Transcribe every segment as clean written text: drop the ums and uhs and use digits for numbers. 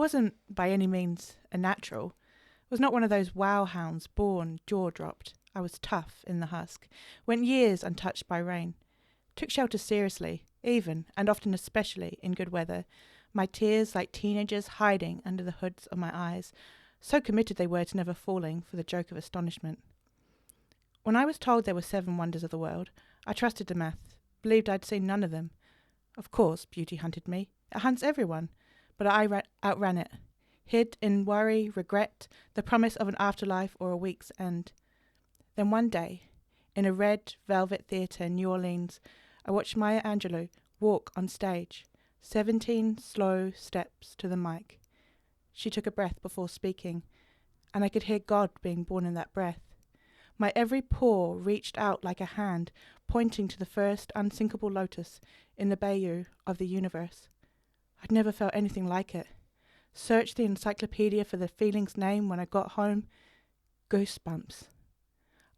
wasn't by any means a natural. I was not one of those wow hounds born jaw-dropped. I was tough in the husk, went years untouched by rain, took shelter seriously, even, and often especially, in good weather, my tears like teenagers hiding under the hoods of my eyes, so committed they were to never falling for the joke of astonishment. When I was told there were 7 wonders of the world, I trusted the math, believed I'd seen none of them. Of course, beauty hunted me. It hunts everyone. But I outran it, hid in worry, regret, the promise of an afterlife or a week's end. Then one day, in a red velvet theatre in New Orleans, I watched Maya Angelou walk on stage, 17 slow steps to the mic. She took a breath before speaking, and I could hear God being born in that breath. My every pore reached out like a hand, pointing to the first unsinkable lotus in the bayou of the universe. I'd never felt anything like it. Searched the encyclopedia for the feeling's name when I got home. Goosebumps.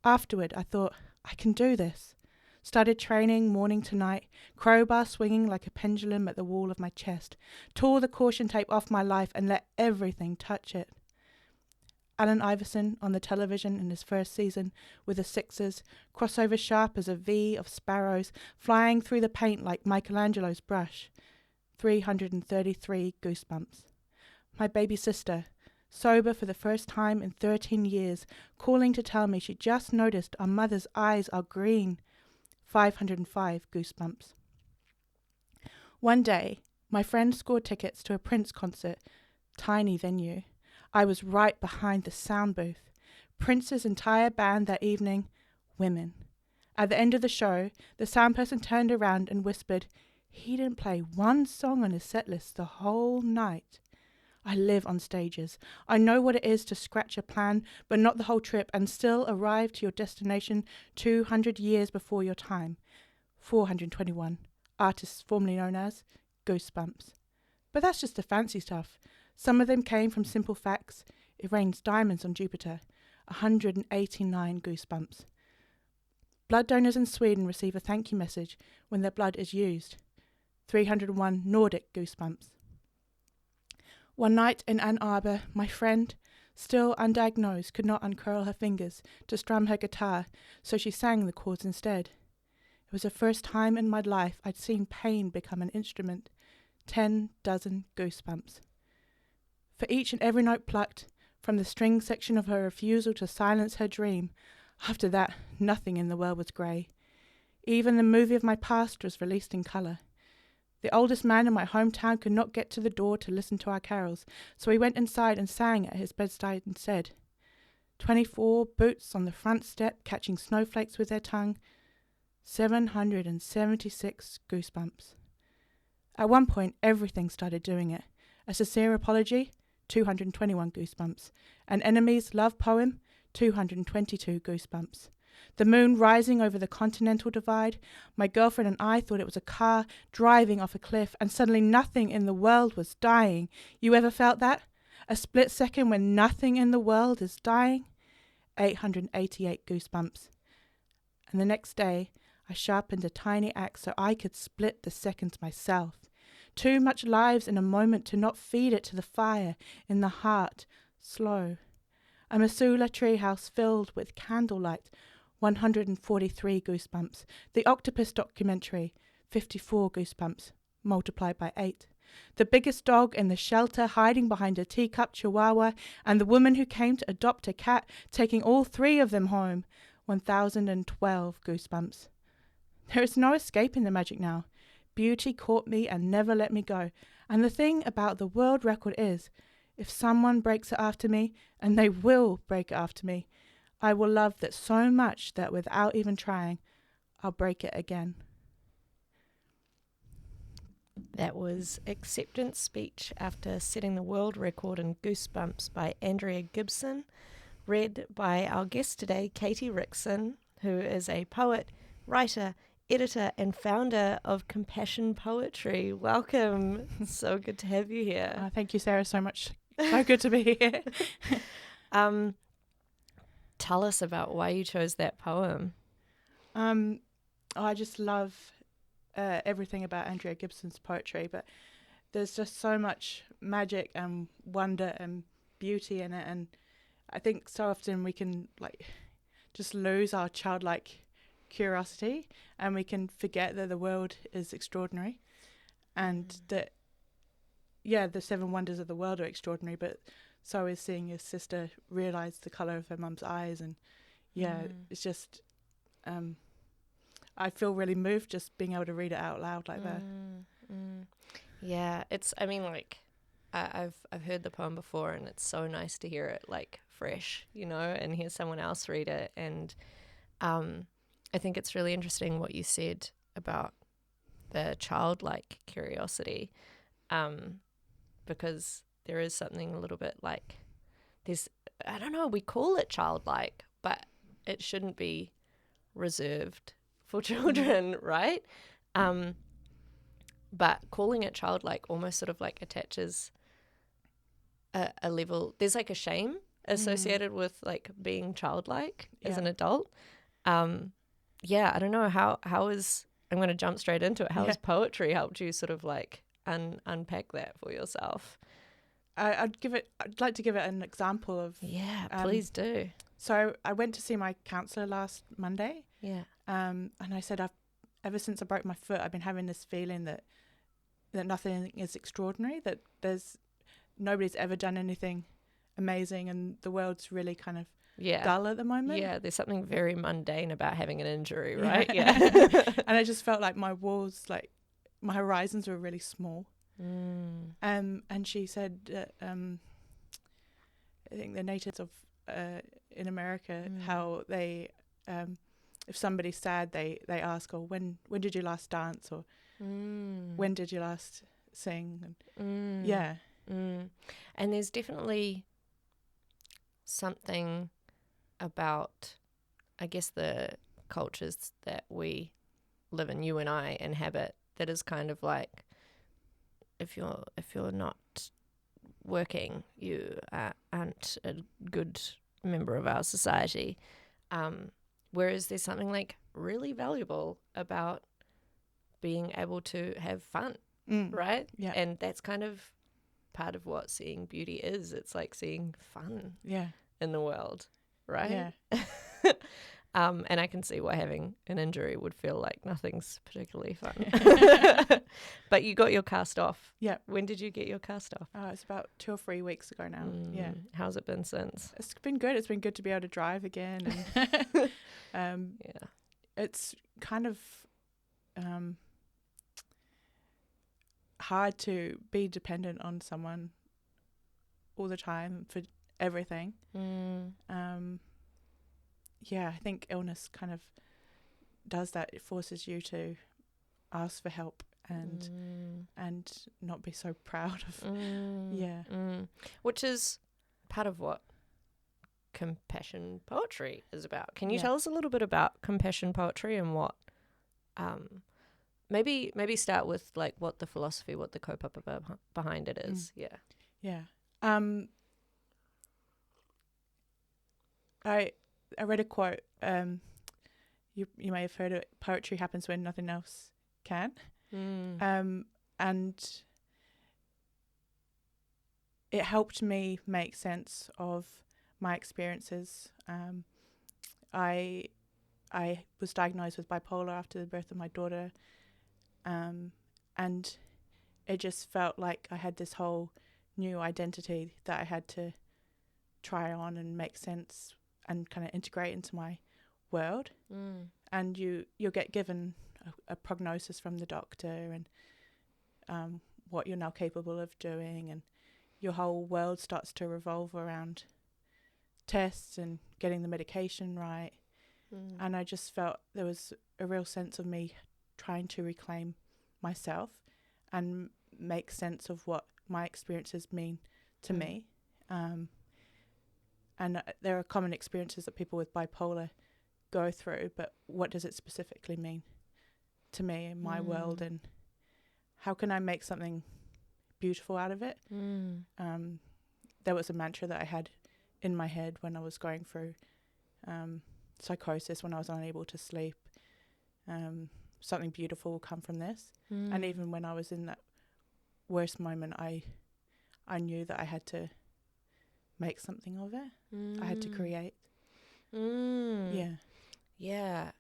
Afterward, I thought, I can do this. Started training morning to night, crowbar swinging like a pendulum at the wall of my chest, tore the caution tape off my life and let everything touch it. Allen Iverson on the television in his first season with the Sixers, crossover sharp as a V of sparrows, flying through the paint like Michelangelo's brush. 333 goosebumps. My baby sister, sober for the first time in 13 years, calling to tell me she just noticed our mother's eyes are green. 505 goosebumps. One day, my friend scored tickets to a Prince concert, tiny venue. I was right behind the sound booth. Prince's entire band that evening, women. At the end of the show, the sound person turned around and whispered, "He didn't play one song on his set list the whole night." I live on stages. I know what it is to scratch a plan, but not the whole trip, and still arrive to your destination 200 years before your time. 421. Artists formerly known as Goosebumps. But that's just the fancy stuff. Some of them came from simple facts. It rains diamonds on Jupiter. 189 goosebumps. Blood donors in Sweden receive a thank you message when their blood is used. 301 Nordic goosebumps. One night in Ann Arbor, my friend, still undiagnosed, could not uncurl her fingers to strum her guitar, so she sang the chords instead. It was the first time in my life I'd seen pain become an instrument. 10 dozen goosebumps. For each and every note plucked, from the string section of her refusal to silence her dream, after that, nothing in the world was grey. Even the movie of my past was released in colour. The oldest man in my hometown could not get to the door to listen to our carols, so he went inside and sang at his bedside instead. 24 boots on the front step catching snowflakes with their tongue. 776 goosebumps. At one point, everything started doing it. A sincere apology, 221 goosebumps. An enemy's love poem, 222 goosebumps. The moon rising over the continental divide. My girlfriend and I thought it was a car driving off a cliff, and suddenly nothing in the world was dying. You ever felt that? A split second when nothing in the world is dying? 888 goosebumps. And the next day, I sharpened a tiny axe so I could split the seconds myself. Too much lives in a moment to not feed it to the fire in the heart, slow. A Missoula treehouse filled with candlelight, 143 goosebumps. The octopus documentary, 54 goosebumps, multiplied by 8. The biggest dog in the shelter hiding behind a teacup chihuahua, and the woman who came to adopt a cat, taking all 3 of them home, 1,012 goosebumps. There is no escaping the magic now. Beauty caught me and never let me go. And the thing about the world record is, if someone breaks it after me, and they will break it after me, I will love that so much that without even trying, I'll break it again. That was Acceptance Speech After Setting the World Record in Goosebumps by Andrea Gibson, read by our guest today, Katie Rickson, who is a poet, writer, editor and founder of Compassion Poetry. Welcome. So good to have you here. Thank you, Sarah, so much. So good to be here. Tell us about why you chose that poem. I just love everything about Andrea Gibson's poetry, but there's just so much magic and wonder and beauty in it, and I think so often we can like just lose our childlike curiosity, and we can forget that the world is extraordinary, and that the seven wonders of the world are extraordinary, but so is seeing your sister realize the color of her mum's eyes, and it's just I feel really moved just being able to read it out loud like that. Yeah, it's, I mean, like, I've heard the poem before, and it's so nice to hear it like fresh, you know, and hear someone else read it. And I think it's really interesting what you said about the childlike curiosity, because there is something a little bit like there's, I don't know, we call it childlike, but it shouldn't be reserved for children, right? But calling it childlike almost sort of like attaches a level. There's like a shame associated with like being childlike as an adult. I don't know how is, I'm going to jump straight into it. How has poetry helped you sort of like unpack that for yourself? I'd like to give it an example of. Yeah, please do. So I went to see my counsellor last Monday. Yeah. And I said, ever since I broke my foot, I've been having this feeling that nothing is extraordinary, that nobody's ever done anything amazing, and the world's really kind of dull at the moment. Yeah, there's something very mundane about having an injury, right? Yeah. And I just felt like my walls, like my horizons were really small. And she said that I think the natives of in America, how they if somebody's sad, they ask, oh, when did you last dance, or when did you last sing? And and there's definitely something about, I guess, the cultures that we live in, you and I inhabit, that is kind of like, if you're not working, you aren't a good member of our society. Whereas there's something like really valuable about being able to have fun, right? Yeah. And that's kind of part of what seeing beauty is. It's like seeing fun in the world, right? Yeah. And I can see why having an injury would feel like nothing's particularly fun. But you got your cast off. Yeah. When did you get your cast off? It's about 2 or 3 weeks ago now. Yeah. How's it been since? It's been good. It's been good to be able to drive again. And it's kind of hard to be dependent on someone all the time for everything. I think illness kind of does that. It forces you to ask for help and not be so proud of. Which is part of what compassion poetry is about. Can you tell us a little bit about compassion poetry and what maybe start with like what the philosophy, what the kaupapa behind it is. I read a quote. You may have heard it. Poetry happens when nothing else can. And it helped me make sense of my experiences. I was diagnosed with bipolar after the birth of my daughter, and it just felt like I had this whole new identity that I had to try on and make sense and kind of integrate into my world. And you'll get given a prognosis from the doctor and what you're now capable of doing, and your whole world starts to revolve around tests and getting the medication right. And I just felt there was a real sense of me trying to reclaim myself and make sense of what my experiences mean to me. And there are common experiences that people with bipolar go through, but what does it specifically mean to me in my world, and how can I make something beautiful out of it? There was a mantra that I had in my head when I was going through psychosis, when I was unable to sleep. Something beautiful will come from this. And even when I was in that worst moment, I knew that I had to make something of it. I had to create. Yeah. Yeah,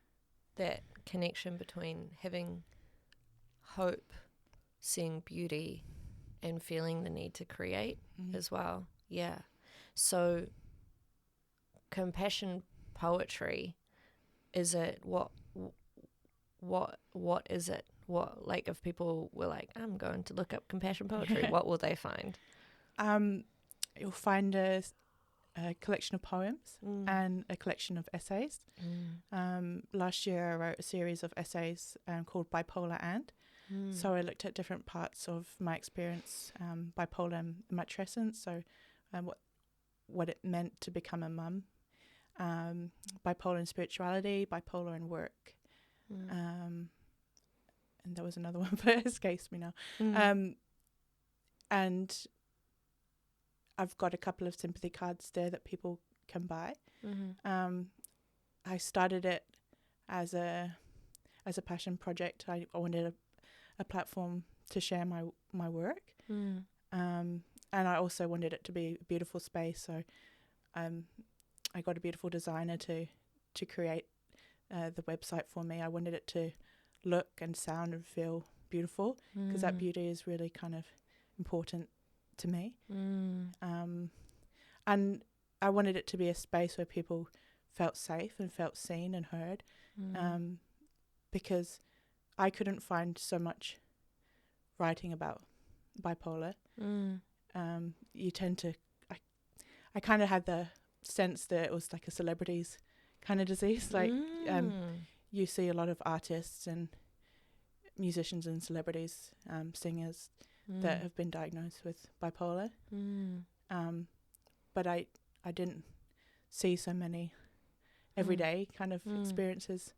that connection between having hope, seeing beauty, and feeling the need to create as well. Yeah. So compassion poetry, is it what is it? What, like, if people were like, I'm going to look up compassion poetry, what will they find? You'll find a collection of poems and a collection of essays. Last year I wrote a series of essays called Bipolar and. So I looked at different parts of my experience, bipolar and matrescence, so what it meant to become a mum, bipolar and spirituality, bipolar and work, and there was another one, but it escapes me now. And I've got a couple of sympathy cards there that people can buy. I started it as a passion project. I wanted a platform to share my work, and I also wanted it to be a beautiful space. So I got a beautiful designer to create the website for me. I wanted it to look and sound and feel beautiful, because that beauty is really kind of important to me. And I wanted it to be a space where people felt safe and felt seen and heard, because I couldn't find so much writing about bipolar. You tend to, I kind of had the sense that it was like a celebrities kind of disease. Like you see a lot of artists and musicians and celebrities, singers that have been diagnosed with bipolar. But I didn't see so many everyday kind of experiences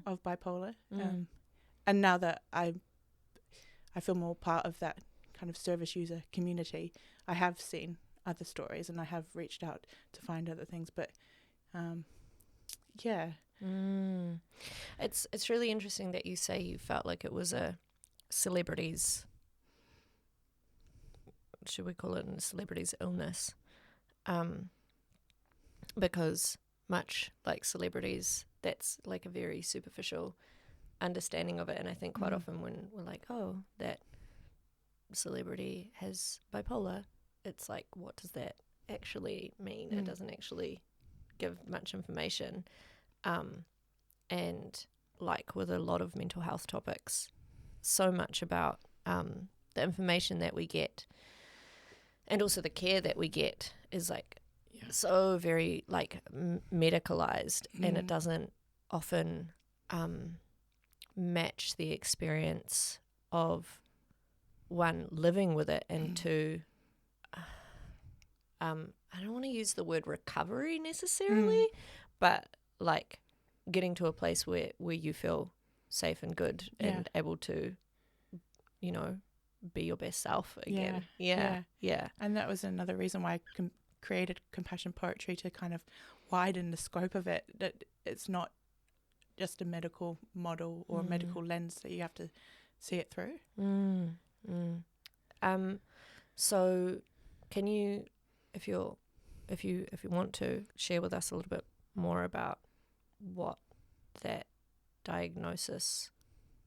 of bipolar. And now that I feel more part of that kind of service user community, I have seen other stories and I have reached out to find other things. But yeah. It's really interesting that you say you felt like it was a celebrity's, should we call it a celebrity's illness? Because much like celebrities, that's like a very superficial understanding of it. And I think quite often when we're like, oh, that celebrity has bipolar, it's like, what does that actually mean? It doesn't actually give much information. And like with a lot of mental health topics, so much about the information that we get and also the care that we get is like so very like medicalized, and it doesn't often match the experience of one living with it, and two, I don't want to use the word recovery necessarily, but like getting to a place where you feel safe and good and able to, you know, be your best self again. Yeah. And that was another reason why I created compassion poetry, to kind of widen the scope of it, that it's not just a medical model or a medical lens that you have to see it through. So can you, if you want to, share with us a little bit more about what that diagnosis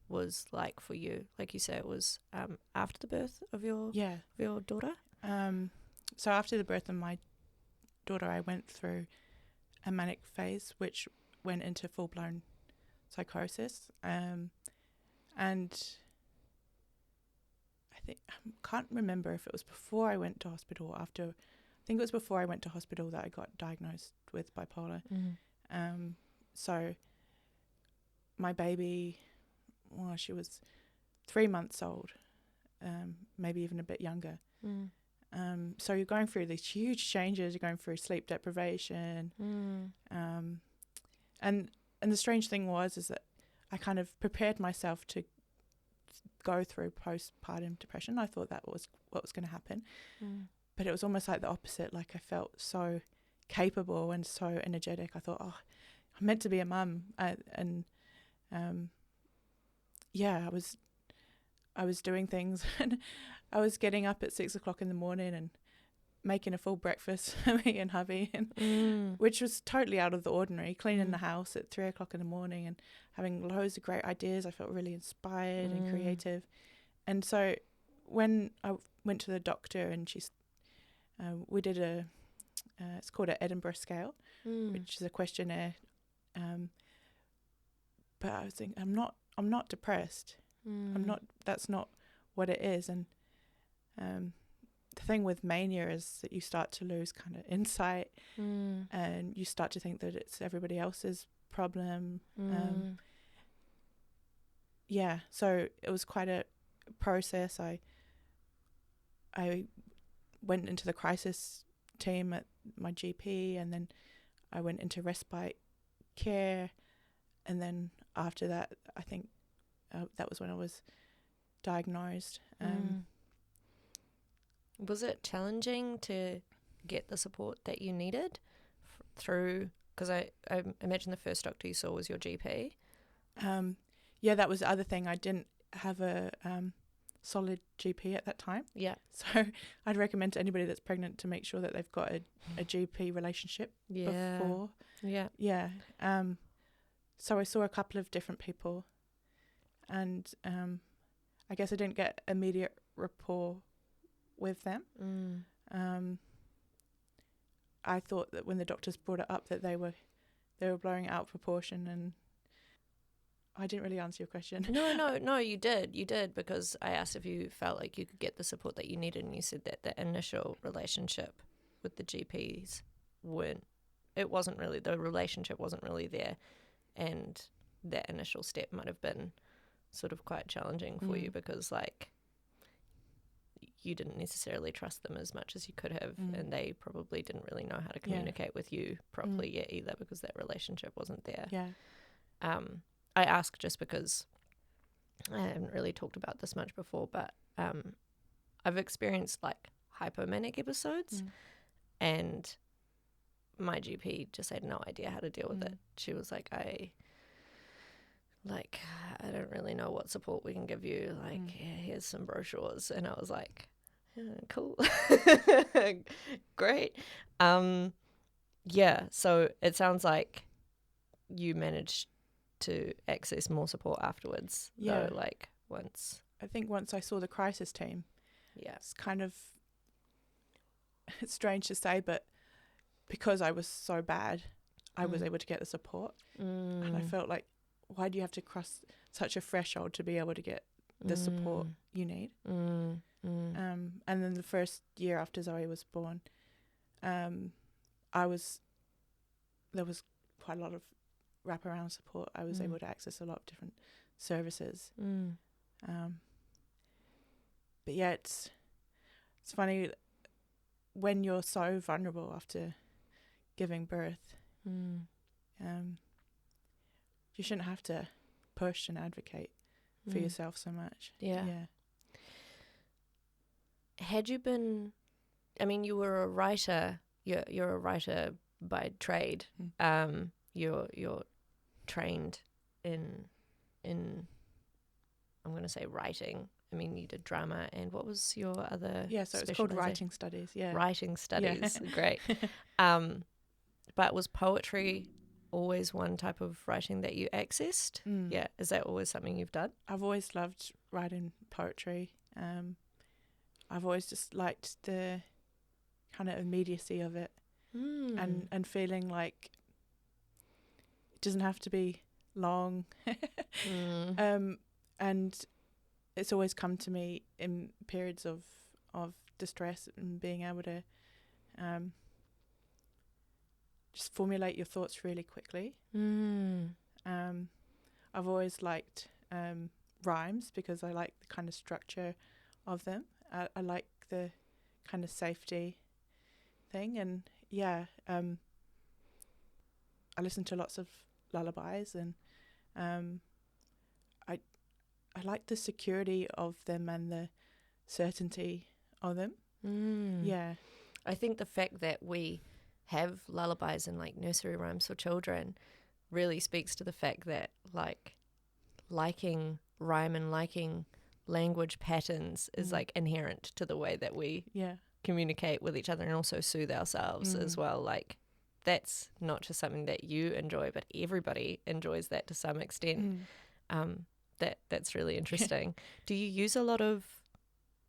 was like for you? Like you say, it was after the birth of your daughter? So after the birth of my daughter, I went through a manic phase, which went into full-blown psychosis. And I can't remember if it was before I went to hospital or after. I think it was before I went to hospital that I got diagnosed with bipolar. So my baby, well, she was 3 months old, maybe even a bit younger. So you're going through these huge changes. You're going through sleep deprivation. And the strange thing is that I kind of prepared myself to go through postpartum depression. I thought that was what was going to happen. But it was almost like the opposite. Like I felt so capable and so energetic. I thought, oh, I'm meant to be a mum. I was doing things. And I was getting up at 6 o'clock in the morning and making a full breakfast for me and hubby, and which was totally out of the ordinary, cleaning the house at 3 o'clock in the morning and having loads of great ideas. I felt really inspired and creative. And so when I went to the doctor, and we did it's called an Edinburgh scale, which is a questionnaire. But I was thinking, I'm not depressed. That's not what it is. And the thing with mania is that you start to lose kind of insight, and you start to think that it's everybody else's problem. So it was quite a process. I went into the crisis team at my GP, and then I went into respite care, and then after that, I think that was when I was diagnosed. Was it challenging to get the support that you needed through? Because I imagine the first doctor you saw was your GP. That was the other thing. I didn't have a solid GP at that time. Yeah. So I'd recommend to anybody that's pregnant to make sure that they've got a GP relationship before. Yeah. Yeah. So I saw a couple of different people, and I guess I didn't get immediate rapport with them. I thought that when the doctors brought it up that they were blowing it out of proportion, and I didn't really answer your question. No, you did, because I asked if you felt like you could get the support that you needed, and you said that the initial relationship with the GPs the relationship wasn't really there, and that initial step might have been sort of quite challenging for you, because like you didn't necessarily trust them as much as you could have, and they probably didn't really know how to communicate with you properly yet either, because that relationship wasn't there. I ask just because I haven't really talked about this much before, but I've experienced like hypomanic episodes, and my GP just had no idea how to deal with it. She was like, I don't really know what support we can give you. Like, here's some brochures. And I was like, cool. Great. So it sounds like you managed to access more support afterwards. Yeah. Though, like once. I think once I saw the crisis team, it's kind of, it's strange to say, but because I was so bad, I was able to get the support. And I felt like, why do you have to cross such a threshold to be able to get the support you need? And then the first year after Zoe was born, there was quite a lot of wraparound support. I was able to access a lot of different services. But yeah, it's funny when you're so vulnerable after giving birth. You shouldn't have to push and advocate for yourself so much. Yeah. Had you been, I mean, you were a writer. You're a writer by trade. You're trained in I'm going to say writing. I mean, you did drama, and what was your other? Yeah, so it's called writing studies. Yeah, writing studies. Yeah. Great. But was poetry always one type of writing that you accessed? Yeah, is that always something you've done? I've always loved writing poetry. I've always just liked the kind of immediacy of it, and feeling like it doesn't have to be long. And it's always come to me in periods of distress, and being able to just formulate your thoughts really quickly. I've always liked rhymes, because I like the kind of structure of them. I like the kind of safety thing, and I listen to lots of lullabies, and I like the security of them and the certainty of them. Yeah. I think the fact that we have lullabies and like nursery rhymes for children really speaks to the fact that like liking rhyme and liking language patterns is like inherent to the way that we communicate with each other and also soothe ourselves as well. Like that's not just something that you enjoy, but everybody enjoys that to some extent. That's really interesting. Do you use a lot of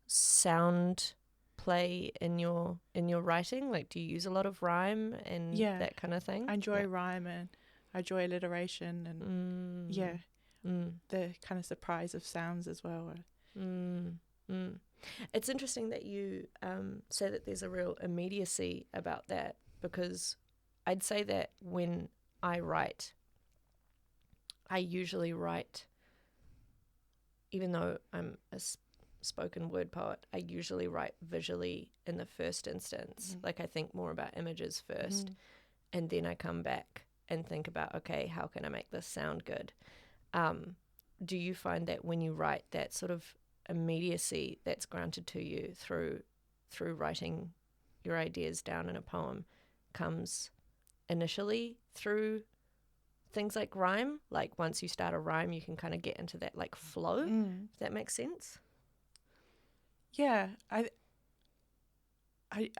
sound play in your writing? Like, do you use a lot of rhyme and that kind of thing? I enjoy rhyme, and I enjoy alliteration, and the kind of surprise of sounds as well. It's interesting that you say that there's a real immediacy about that, because I'd say that when I write, I usually write, even though I'm a spoken word poet, I usually write visually in the first instance. Like I think more about images first, and then I come back and think about, okay, how can I make this sound good? Do you find that when you write, that sort of immediacy that's granted to you through writing your ideas down in a poem comes initially through things like rhyme? Like once you start a rhyme, you can kind of get into that like flow, if that makes sense? Yeah, I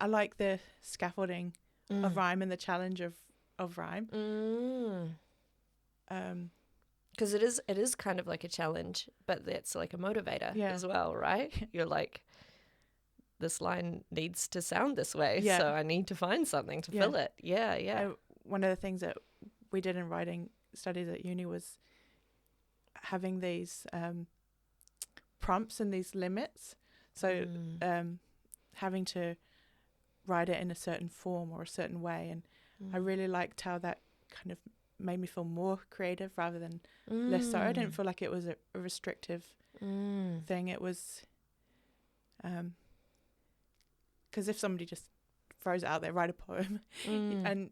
like the scaffolding of rhyme and the challenge of rhyme. Because it is kind of like a challenge, but that's like a motivator as well, right? You're like, this line needs to sound this way, so I need to find something to fill it. One of the things that we did in writing studies at uni was having these prompts and these limits. So having to write it in a certain form or a certain way. And I really liked how that kind of made me feel more creative rather than less so. I didn't feel like it was a restrictive thing. It was, because if somebody just throws it out there, write a poem, and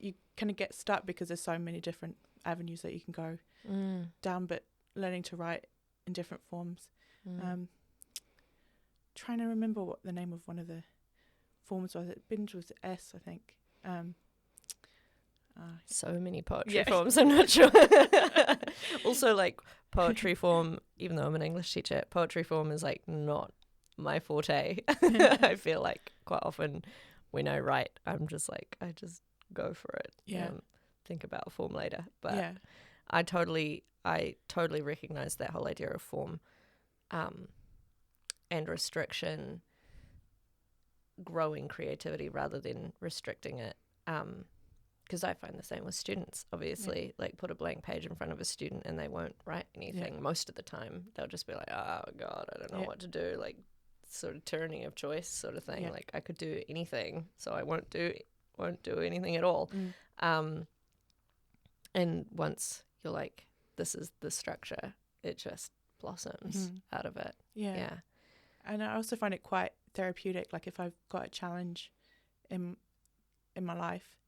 you kind of get stuck because there's so many different avenues that you can go down, but learning to write in different forms. Trying to remember what the name of one of the forms was. It begins with S, I think. So many poetry forms, I'm not sure. Also, like, poetry form, even though I'm an English teacher, poetry form is, like, not my forte. I feel like quite often when I write, I'm just like, I just go for it. Think about a form later. But I totally recognize that whole idea of form and restriction growing creativity rather than restricting it. Because I find the same with students, obviously. Like, put a blank page in front of a student and they won't write anything most of the time. They'll just be like, oh, God, I don't know what to do. Like, sort of tyranny of choice sort of thing. Like, I could do anything, so I won't do anything at all. And once you're like, this is the structure, it just blossoms out of it. Yeah. And I also find it quite therapeutic. Like, if I've got a challenge in my life,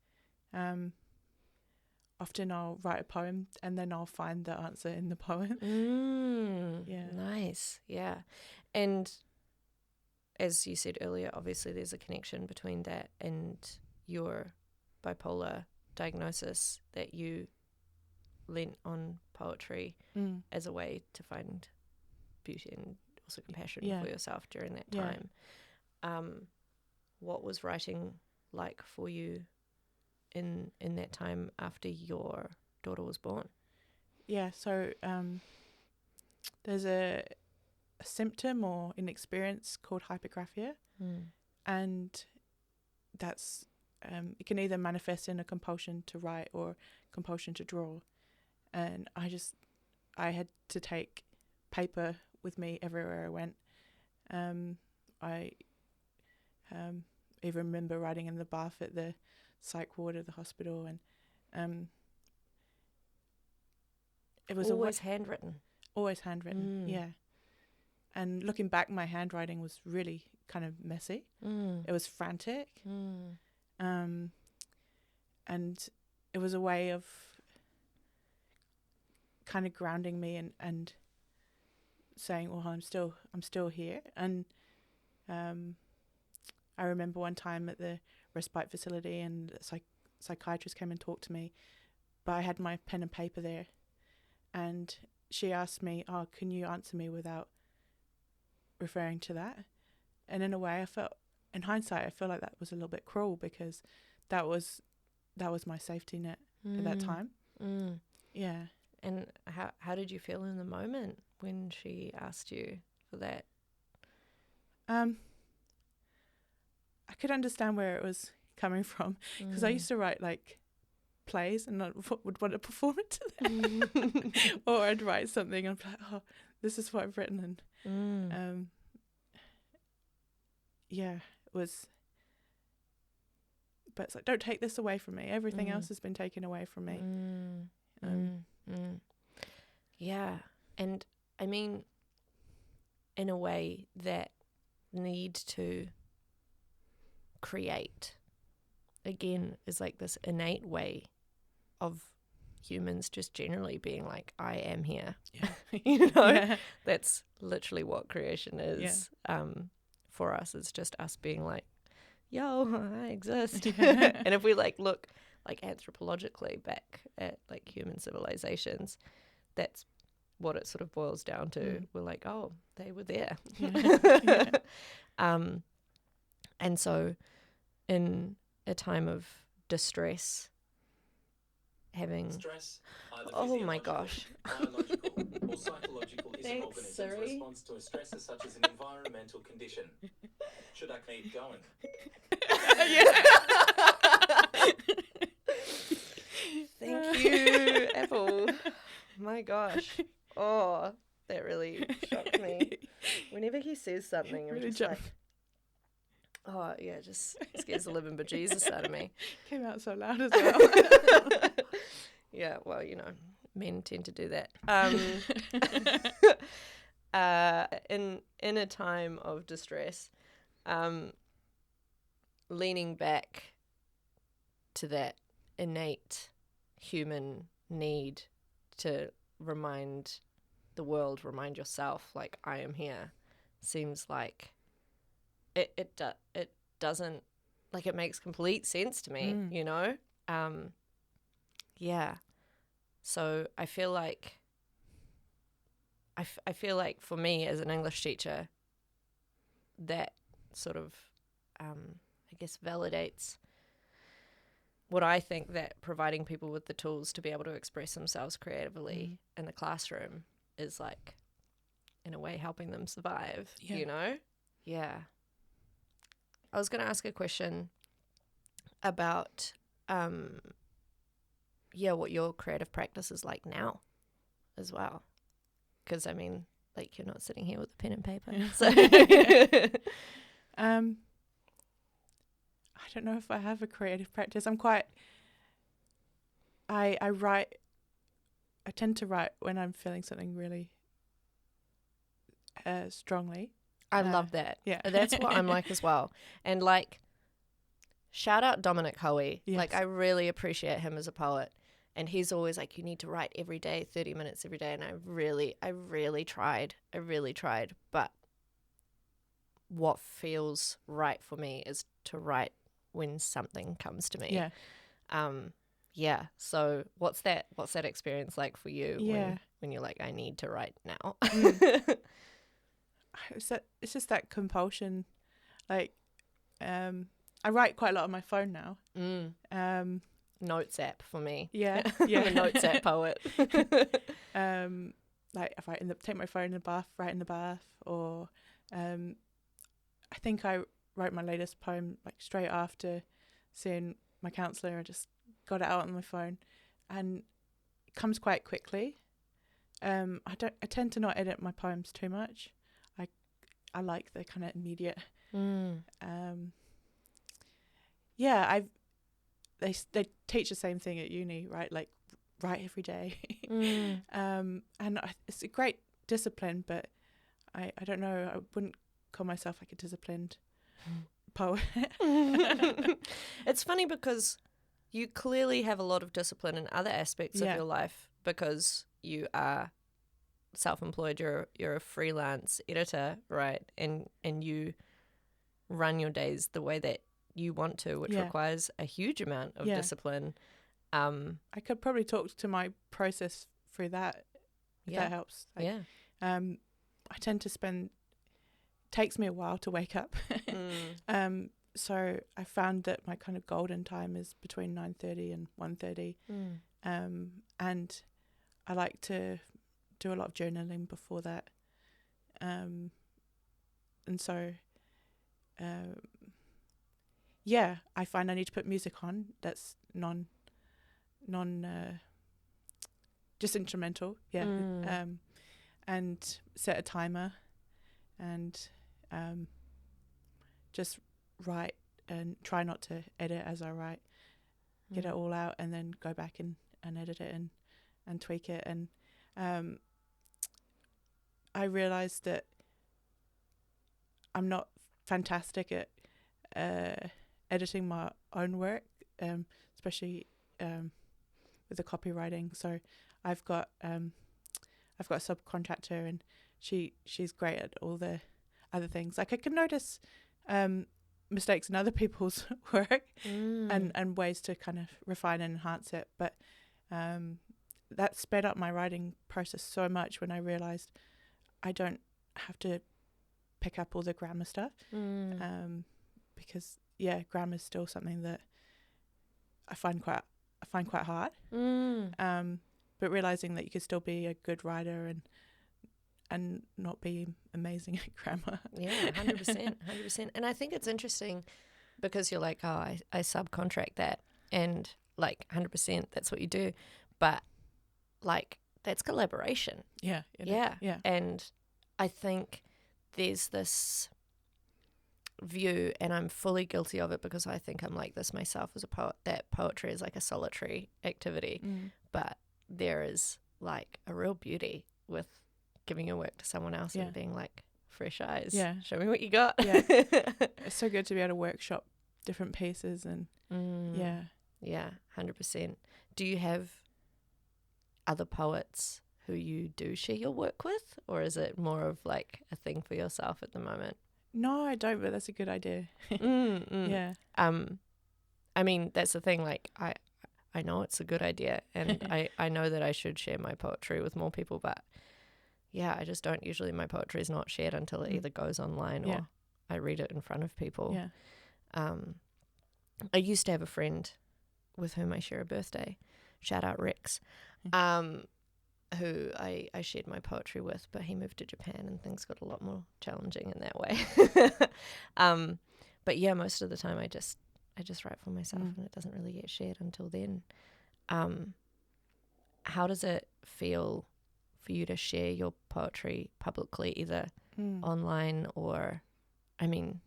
often I'll write a poem and then I'll find the answer in the poem. Nice. Yeah. And as you said earlier, obviously there's a connection between that and your bipolar diagnosis, that you lent on poetry as a way to find beauty and also compassion for yourself during that time. What was writing like for you in that time after your daughter was born? So there's a symptom or an experience called hypergraphia, and that's it can either manifest in a compulsion to write or compulsion to draw. And I had to take paper with me everywhere I went. I even remember writing in the bath at the psych ward of the hospital, and it was always handwritten. Always handwritten, And looking back, my handwriting was really kind of messy. It was frantic, and it was a way of kind of grounding me and saying, well, I'm still here. And I remember one time at the respite facility, and the psychiatrist came and talked to me, but I had my pen and paper there, and she asked me, can you answer me without referring to that. And in a way, in hindsight, I feel like that was a little bit cruel, because that was my safety net at that time. Yeah. And how did you feel in the moment when she asked you for that? I could understand where it was coming from, because I used to write like plays and I would want to perform it to them. Or I'd write something and be like, oh, this is what I've written. And yeah, it was, but it's like, don't take this away from me. Everything else has been taken away from me. Yeah. And I mean, in a way, that need to create, again, is like this innate way of humans just generally being like, I am here. Yeah. You know? Yeah. That's literally what creation is. For us. It's just us being like, yo, I exist. Yeah. And if we like look like anthropologically back at like human civilizations, that's what it sort of boils down to. We're like, oh, they were there. Yeah. And so in a time of distress, having stress, oh my gosh, biological or psychological, is an organism's Siri. response to a stressor such as an environmental condition. Should I keep going? Thank you, Apple. My gosh. Oh, that really shocked me. Whenever he says something, I'm Really just jumped. like, oh, yeah, it just scares the living bejesus out of me. Came out so loud as well. Yeah, well, you know, men tend to do that. In a time of distress, leaning back to that innate human need to remind the world, remind yourself, like, I am here, seems like it doesn't, like, it makes complete sense to me, you know? Yeah. So I feel like I feel like for me as an English teacher, that sort of, I guess, validates what I think, that providing people with the tools to be able to express themselves creatively in the classroom is, like, in a way, helping them survive, you know? Yeah. I was going to ask a question about, what your creative practice is like now as well. Because, I mean, like, you're not sitting here with a pen and paper. So. I don't know if I have a creative practice. I tend to write when I'm feeling something really strongly. I love that. Yeah. That's what I'm like as well. And, like, shout out Dominic Hoey. Yes. Like, I really appreciate him as a poet. And he's always like, you need to write every day, 30 minutes every day. And I really tried. But what feels right for me is to write when something comes to me. Yeah. So what's that experience like for you when you're like, I need to write now? It's just that compulsion. Like, I write quite a lot on my phone now. Notes app for me. Yeah. I'm a notes app poet. Like, if I take my phone in the bath, write in the bath, or I think I wrote my latest poem like straight after seeing my counsellor. I just got it out on my phone, and it comes quite quickly. I tend to not edit my poems too much. I like the kind of immediate. They teach the same thing at uni, right? Like, write every day. And it's a great discipline, but I don't know. I wouldn't call myself like a disciplined poet. It's funny because you clearly have a lot of discipline in other aspects of your life, because you are self-employed. You're a freelance editor, right? And you run your days the way that you want to, which requires a huge amount of discipline. I could probably talk to my process through that, if that helps. Like, I tend to spend takes me a while to wake up. So I found that my kind of golden time is between 9:30 and 1:30. And I like to do a lot of journaling before that. And so, I find I need to put music on that's just instrumental. And set a timer and just write and try not to edit as I write. Get it all out and then go back and edit it and tweak it. And I realized that I'm not fantastic at editing my own work, especially with the copywriting. So I've got a subcontractor, and she's great at all the other things. Like I can notice mistakes in other people's work and ways to kind of refine and enhance it. But that sped up my writing process so much when I realized I don't have to pick up all the grammar stuff, because grammar is still something that I find quite hard. But realizing that you could still be a good writer and not be amazing at grammar. Yeah, 100%. And I think it's interesting because you're like, oh, I subcontract that, and like 100% that's what you do. But like that's collaboration. Yeah. Yeah. And I think there's this view, and I'm fully guilty of it because I think I'm like this myself as a poet, that poetry is like a solitary activity. But there is like a real beauty with giving your work to someone else and being like, fresh eyes, show me what you got. It's so good to be able to workshop different pieces and 100%. Do you have other poets who you do share your work with, or is it more of like a thing for yourself at the moment? No, I don't, but that's a good idea. Yeah. I mean, that's the thing, like I know it's a good idea, and I know that I should share my poetry with more people, but yeah, I just don't. Usually my poetry is not shared until it either goes online or I read it in front of people. I used to have a friend with whom I share a birthday, shout out Rickson, who I shared my poetry with, but he moved to Japan and things got a lot more challenging in that way. But yeah, most of the time I just write for myself and it doesn't really get shared until then. How does it feel for you to share your poetry publicly, either online or, I mean,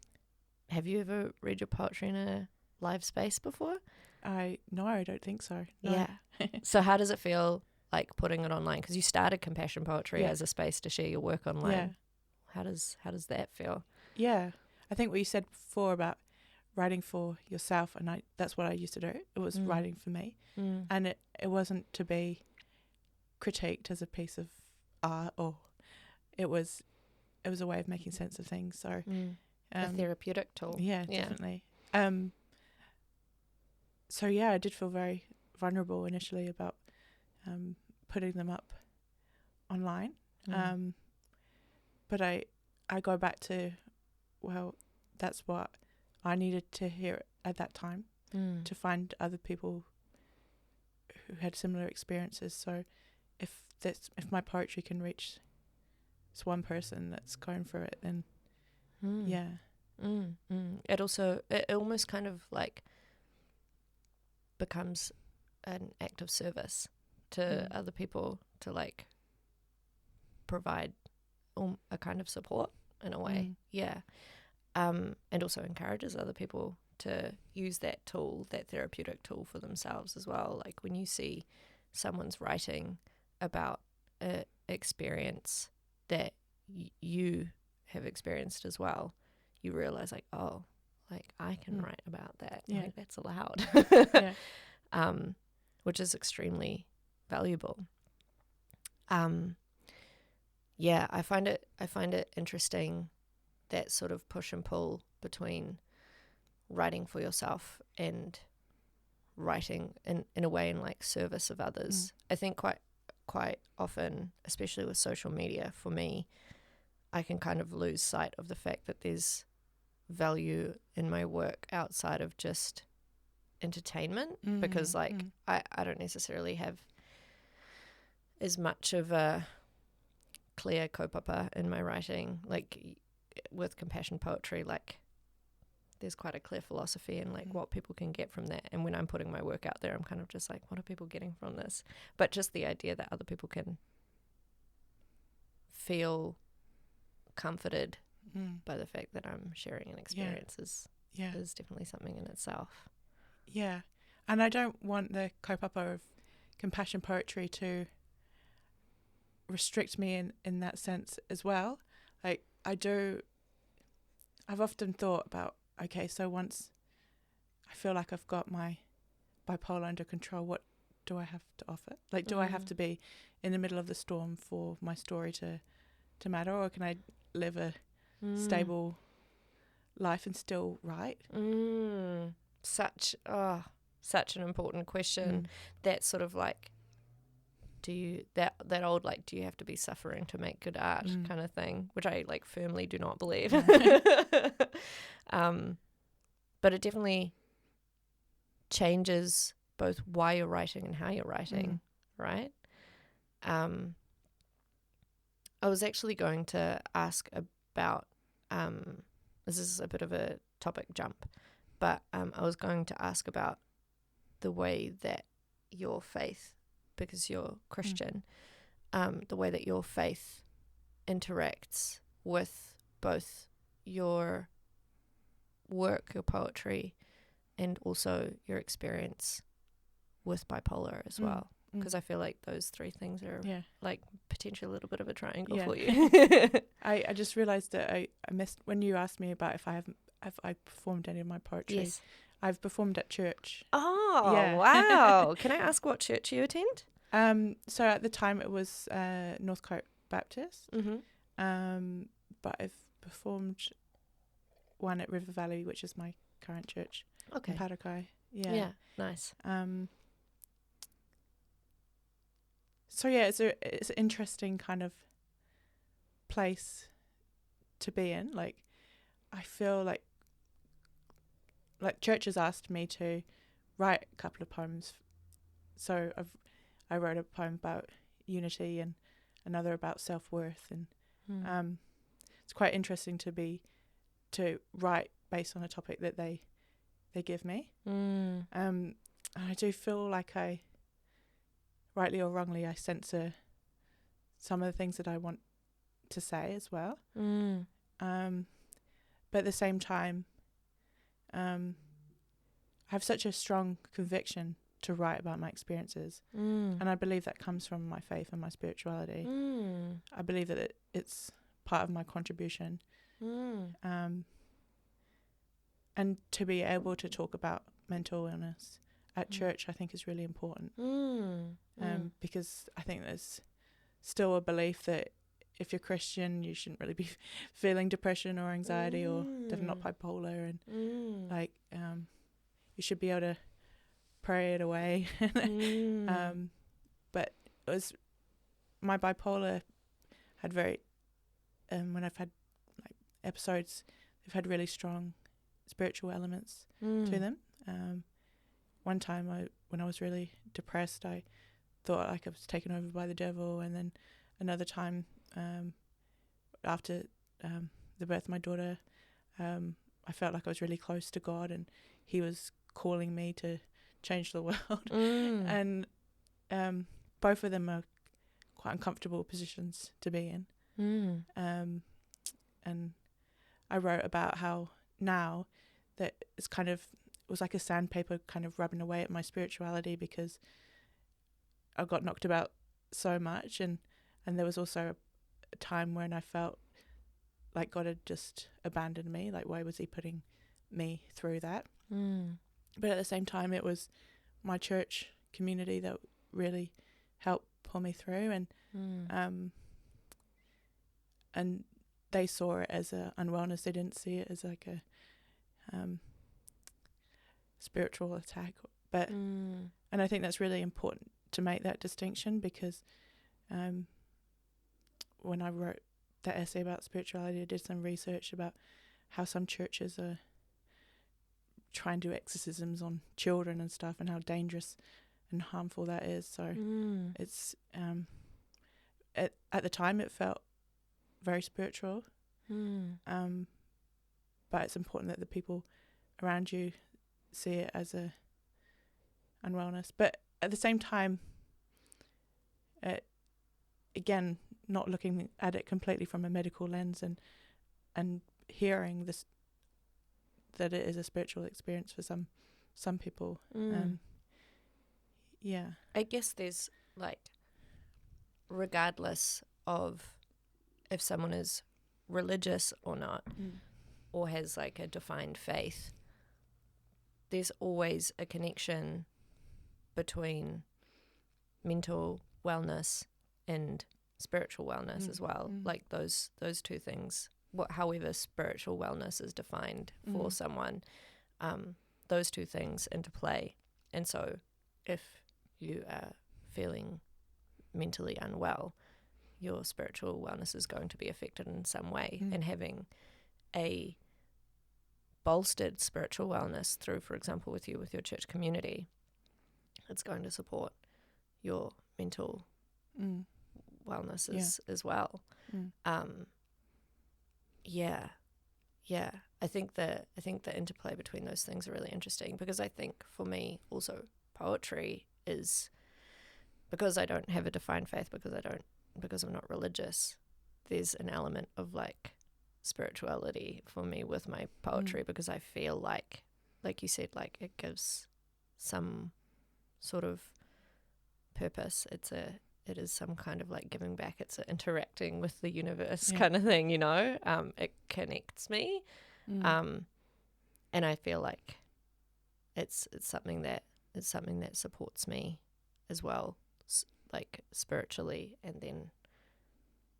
have you ever read your poetry in a live space before? No, I don't think so. No. Yeah. So how does it feel like putting it online? Because you started Compassion Poetry as a space to share your work online. Yeah. How does that feel? Yeah. I think what you said before about writing for yourself, and that's what I used to do. It was writing for me. And it wasn't to be critiqued as a piece of art, or it was a way of making sense of things. So a therapeutic tool. Yeah, definitely. So I did feel very vulnerable initially about putting them up online. But I go back to, well, that's what I needed to hear at that time, to find other people who had similar experiences. So if my poetry can reach this one person that's going through it, then it almost kind of like becomes an act of service to other people, to like provide a kind of support in a way. And also encourages other people to use that tool, that therapeutic tool, for themselves as well. Like when you see someone's writing about an experience that you have experienced as well, you realize like, oh, like I can write about that. Like that's allowed. Which is extremely valuable. I find it interesting, that sort of push and pull between writing for yourself and writing in a way in like service of others. I think quite often, especially with social media, for me, I can kind of lose sight of the fact that there's value in my work outside of just entertainment, because like I don't necessarily have as much of a clear kaupapa in my writing. Like with compassion poetry, like there's quite a clear philosophy and like what people can get from that. And when I'm putting my work out there, I'm kind of just like, what are people getting from this? But just the idea that other people can feel comforted by the fact that I'm sharing an experience is definitely something in itself. Yeah. And I don't want the kaupapa of compassion poetry to restrict me in that sense as well. Like I've often thought about, okay, so once I feel like I've got my bipolar under control, what do I have to offer? Like, do I have to be in the middle of the storm for my story to matter, or can I live a stable life and still write? Such an important question. That sort of like, do you that old like, do you have to be suffering to make good art kind of thing, which I like firmly do not believe. But it definitely changes both why you're writing and how you're writing, right? I was actually going to ask about, this is a bit of a topic jump, but I was going to ask about the way that your faith, because you're Christian, the way that your faith interacts with both your work, your poetry, and also your experience with bipolar as well. Because I feel like those three things are like potentially a little bit of a triangle for you. I just realised that I missed when you asked me about if I performed any of my poetry. Yes. I've performed at church. Oh, yeah. Wow. Can I ask what church you attend? So at the time it was Northcote Baptist. But I've performed one at River Valley, which is my current church. Okay. In Padakai. Yeah, nice. So yeah, it's an interesting kind of place to be in. Like, I feel like church has asked me to write a couple of poems. So I wrote a poem about unity and another about self-worth, and it's quite interesting to write based on a topic that they give me. And I do feel like I, rightly or wrongly, I censor some of the things that I want to say as well. But at the same time, I have such a strong conviction to write about my experiences, and I believe that comes from my faith and my spirituality. I believe that it's part of my contribution, and to be able to talk about mental illness at church, I think, is really important. Because I think there's still a belief that if you're Christian, you shouldn't really be feeling depression or anxiety, or definitely not bipolar, and you should be able to pray it away. But it was my bipolar had very when I've had like episodes, they've had really strong spiritual elements to them. One time when I was really depressed, I thought like I was taken over by the devil, and then another time after the birth of my daughter, I felt like I was really close to God, and he was calling me to change the world. And both of them are quite uncomfortable positions to be in. And I wrote about how now that it's kind of, it was like a sandpaper kind of rubbing away at my spirituality, because I got knocked about so much, and there was also a time when I felt like God had just abandoned me. Like, why was he putting me through that? But at the same time, it was my church community that really helped pull me through, and they saw it as a unwellness. They didn't see it as like a spiritual attack. But and I think that's really important to make that distinction, because when I wrote that essay about spirituality, I did some research about how some churches are trying to do exorcisms on children and stuff, and how dangerous and harmful that is. So it's at the time it felt very spiritual, but it's important that the people around you see it as a unwellness. But at the same time, again, not looking at it completely from a medical lens, and hearing this, that it is a spiritual experience for some people. Yeah, I guess there's like, regardless of if someone is religious or not, or has like a defined faith, there's always a connection between mental wellness and spiritual wellness as well. Like those two things, however spiritual wellness is defined for someone, those two things interplay. And so if you are feeling mentally unwell, your spiritual wellness is going to be affected in some way, and having a bolstered spiritual wellness through, for example, with your church community, it's going to support your mental wellness as well. I think the interplay between those things are really interesting, because I think for me also poetry is, because I don't have a defined faith, because I'm not religious, there's an element of like spirituality for me with my poetry, because I feel like you said, like it gives some sort of purpose. It is some kind of like giving back. It's interacting with the universe kind of thing, you know. It connects me, and I feel like it's something that supports me as well, like spiritually and then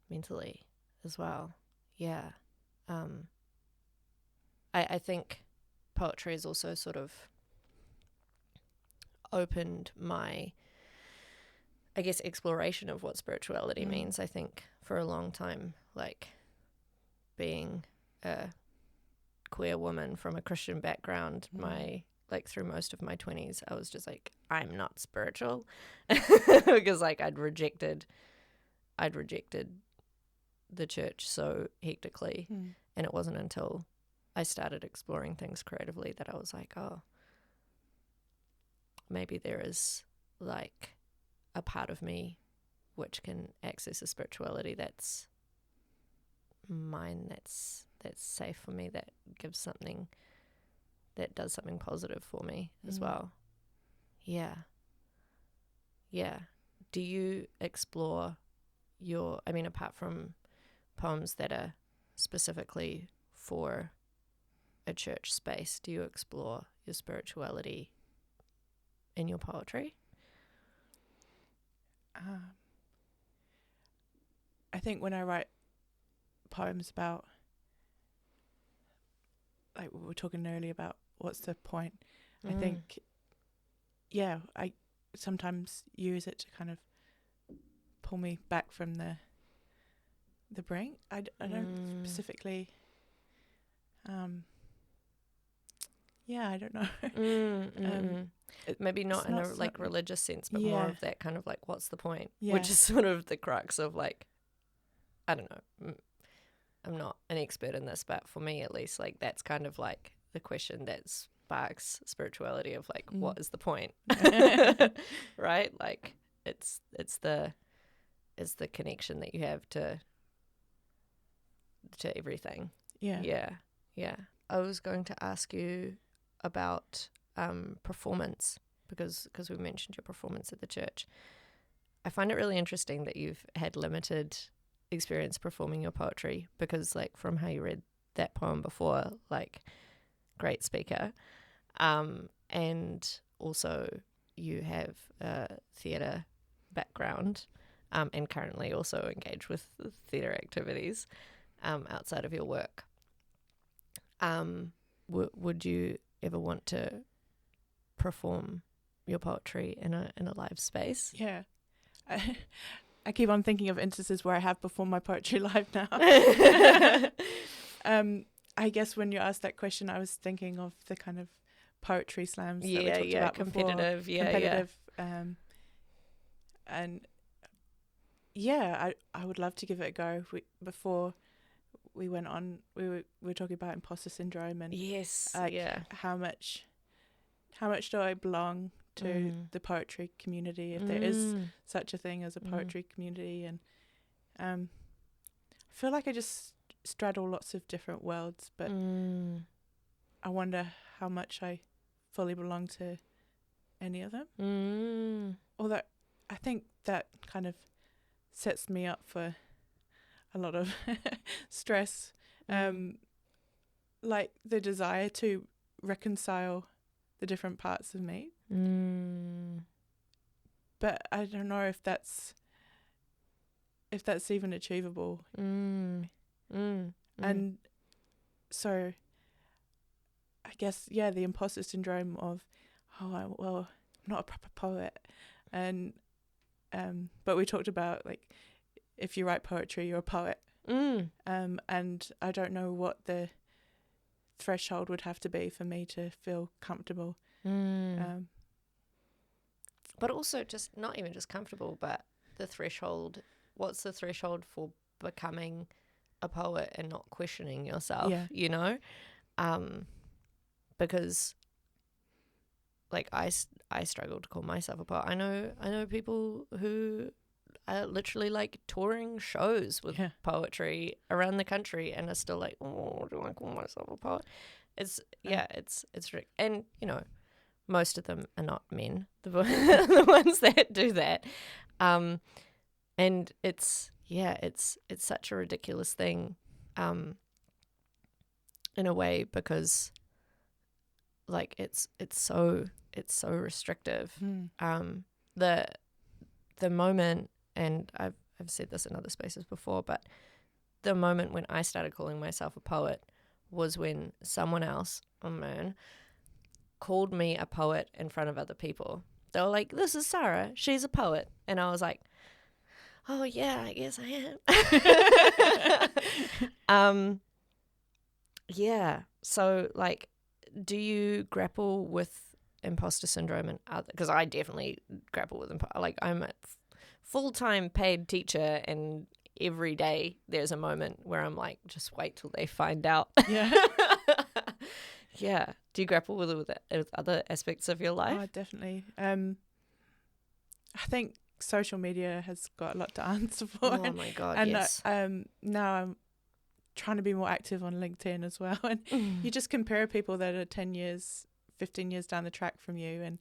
mentally as well. Yeah. I think poetry has also sort of opened my, I guess, exploration of what spirituality means. I think for a long time, like being a queer woman from a Christian background, through most of my 20s, I was just like, I'm not spiritual, because like I'd rejected the church so hectically, and it wasn't until I started exploring things creatively that I was like, oh, maybe there is like a part of me which can access a spirituality that's mine, that's safe for me, that gives something, that does something positive for me as well. Yeah. Do you explore apart from poems that are specifically for a church space, do you explore your spirituality in your poetry? I think when I write poems about, like we were talking earlier about what's the point, I think, I sometimes use it to kind of pull me back from the brink. I don't specifically, I don't know. Maybe not in a like religious sense, but more of that kind of like, what's the point? Which is sort of the crux of like, I don't know. I'm not an expert in this, but for me at least, like that's kind of like the question that sparks spirituality of like, what is the point? Right? Like it's the connection that you have to everything. Yeah. I was going to ask you about performance, because we mentioned your performance at the church. I find it really interesting that you've had limited experience performing your poetry, because like from how you read that poem before, like great speaker, and also you have a theatre background, and currently also engage with theatre activities outside of your work. Would you ever want to perform your poetry in a live space? Yeah. I keep on thinking of instances where I have performed my poetry live now. I guess when you asked that question, I was thinking of the kind of poetry slams that we talked about competitive, before. Competitive. And yeah, I would love to give it a go. Before we went on, we were talking about imposter syndrome and how much do I belong to the poetry community, if there is such a thing as a poetry community. And I feel like I just straddle lots of different worlds, but I wonder how much I fully belong to any of them. Although I think that kind of sets me up for a lot of stress, like the desire to reconcile the different parts of me. But I don't know if that's even achievable. And so I guess, the imposter syndrome of, I'm not a proper poet. And but we talked about, like, if you write poetry, you're a poet. And I don't know what the threshold would have to be for me to feel comfortable. But also just not even just comfortable, but the threshold. What's the threshold for becoming a poet and not questioning yourself? You know, because like I struggle to call myself a poet. I know people who are literally like touring shows with poetry around the country and are still like, oh, do I call myself a poet? It's and you know, most of them are not men, the ones that do that, and it's such a ridiculous thing, in a way, because like it's so restrictive. The moment, and I've said this in other spaces before, but the moment when I started calling myself a poet was when someone else, a man, called me a poet in front of other people. They were like, "This is Sarah, she's a poet," and I was like, "Oh yeah, I guess I am." So like, do you grapple with imposter syndrome and other? Because I definitely grapple with like, I'm a full-time paid teacher, and every day there's a moment where I'm like, just wait till they find out. Do you grapple with it with other aspects of your life? Oh, definitely. I think social media has got a lot to answer for. Oh my God, and yes. Now I'm trying to be more active on LinkedIn as well. And you just compare people that are 10 years, 15 years down the track from you, and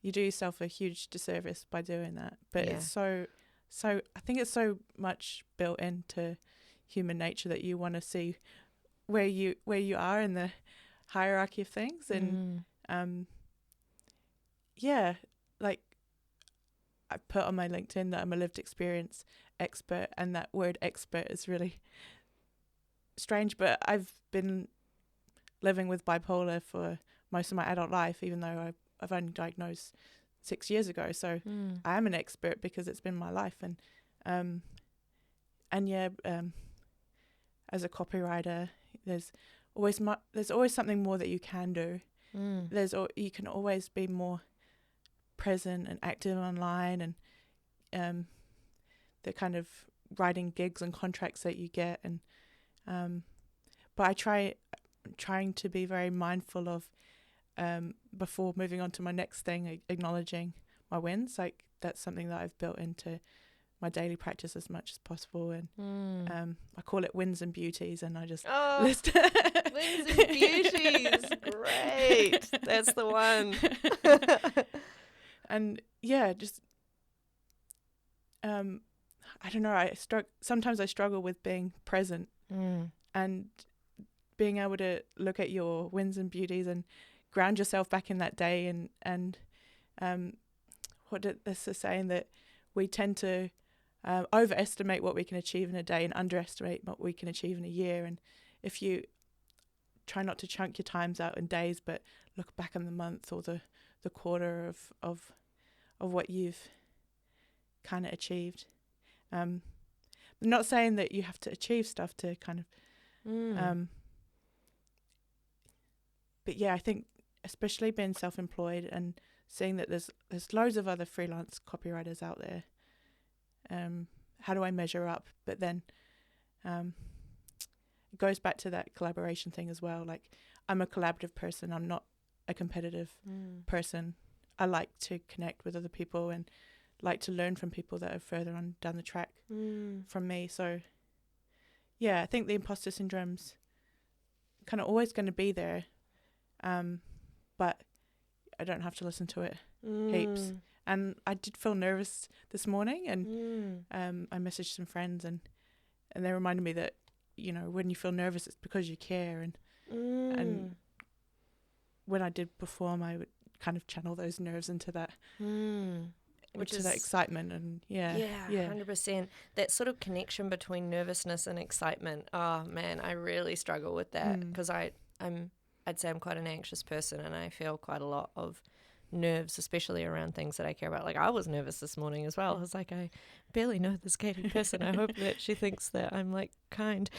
you do yourself a huge disservice by doing that. But it's so I think it's so much built into human nature that you want to see where you are in the hierarchy of things. And like, I put on my LinkedIn that I'm a lived experience expert, and that word expert is really strange, but I've been living with bipolar for most of my adult life, even though I've only diagnosed 6 years ago. So I am an expert because it's been my life. And as a copywriter, there's always something more that you can do. You can always be more present and active online, and the kind of writing gigs and contracts that you get. And but I'm trying to be very mindful of, before moving on to my next thing, acknowledging my wins. Like, that's something that I've built into my daily practice as much as possible. And I call it wins and beauties, and I just list wins and beauties. Great, that's the one. And just I don't know, sometimes I struggle with being present, and being able to look at your wins and beauties and ground yourself back in that day. And this is saying that we tend to overestimate what we can achieve in a day and underestimate what we can achieve in a year. And if you try not to chunk your times out in days, but look back on the month or the quarter of what you've kind of achieved. Not saying that you have to achieve stuff to kind of, but yeah, I think especially being self-employed and seeing that there's loads of other freelance copywriters out there. How do I measure up? But then it goes back to that collaboration thing as well. Like, I'm a collaborative person. I'm not a competitive person. I like to connect with other people and like to learn from people that are further on down the track from me. So yeah, I think the imposter syndrome's kind of always going to be there, but I don't have to listen to it heaps. And I did feel nervous this morning, and I messaged some friends, and they reminded me that, you know, when you feel nervous, it's because you care. And when I did perform, I would kind of channel those nerves into that, which into is that excitement. And yeah, 100%. That sort of connection between nervousness and excitement. Oh man, I really struggle with that because I'd say I'm quite an anxious person, and I feel quite a lot of nerves, especially around things that I care about. Like, I was nervous this morning as well. I was like, I barely know this Katie person. I hope that she thinks that I'm like kind.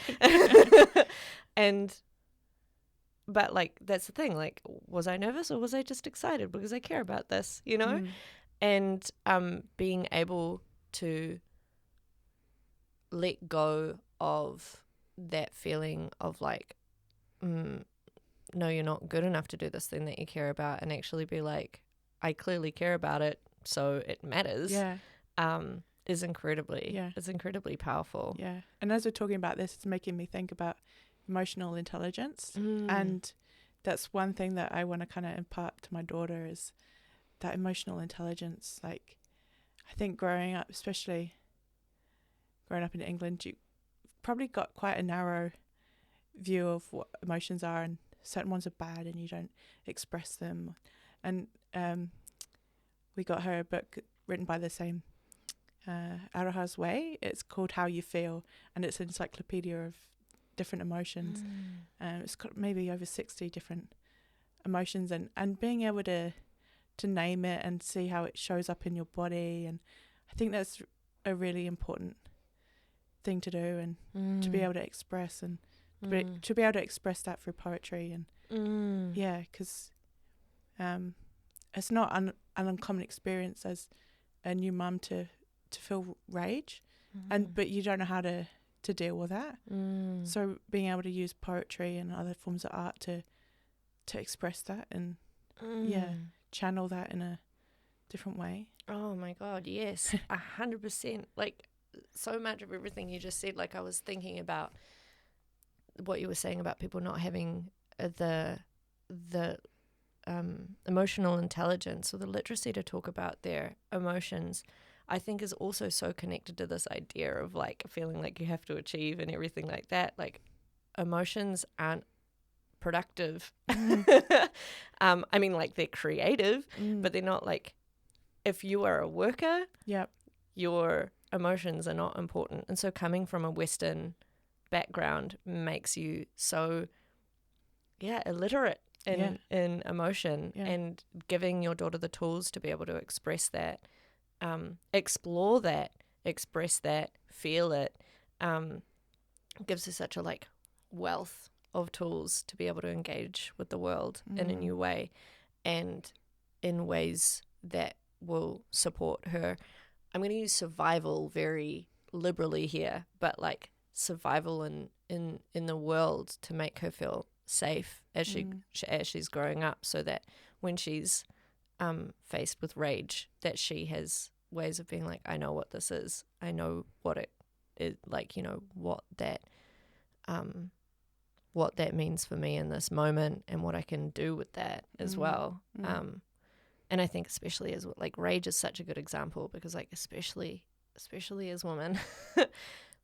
But like, that's the thing. Like, was I nervous or was I just excited because I care about this, you know? And being able to let go of that feeling of like, no, you're not good enough to do this thing that you care about, and actually be like, I clearly care about it, so it matters. Is incredibly powerful. Yeah. And as we're talking about this, it's making me think about emotional intelligence. And that's one thing that I want to kind of impart to my daughter, is that emotional intelligence. Like, I think growing up, especially growing up in England, you probably got quite a narrow view of what emotions are, and certain ones are bad and you don't express them. And we got her a book written by the same Araha's Way. It's called How You Feel, and it's an encyclopedia of different emotions. It's got maybe over 60 different emotions, and being able to name it and see how it shows up in your body. And I think that's a really important thing to do, and to be able to express, and to be able to express that through poetry. And yeah, because it's not an uncommon experience as a new mum to feel rage, but you don't know how to deal with that. So being able to use poetry and other forms of art to express that, and channel that in a different way. Oh my God, yes, 100%. Like, so much of everything you just said, like, I was thinking about what you were saying about people not having the emotional intelligence or the literacy to talk about their emotions. I think is also so connected to this idea of like feeling like you have to achieve and everything like that. Like, emotions aren't productive. I mean, like, they're creative, but they're not like, if you are a worker, your emotions are not important. And so coming from a Western background makes you so illiterate in emotion, and giving your daughter the tools to be able to express that, explore that, express that, feel it, gives her such a like wealth of tools to be able to engage with the world in a new way, and in ways that will support her. I'm going to use survival very liberally here, but like survival in the world to make her feel safe as she's growing up, so that when she's faced with rage, that she has ways of being like, I know what this is. I know what it is, like, you know, what that means for me in this moment, and what I can do with that as well. And I think especially as like rage is such a good example, because like especially as women,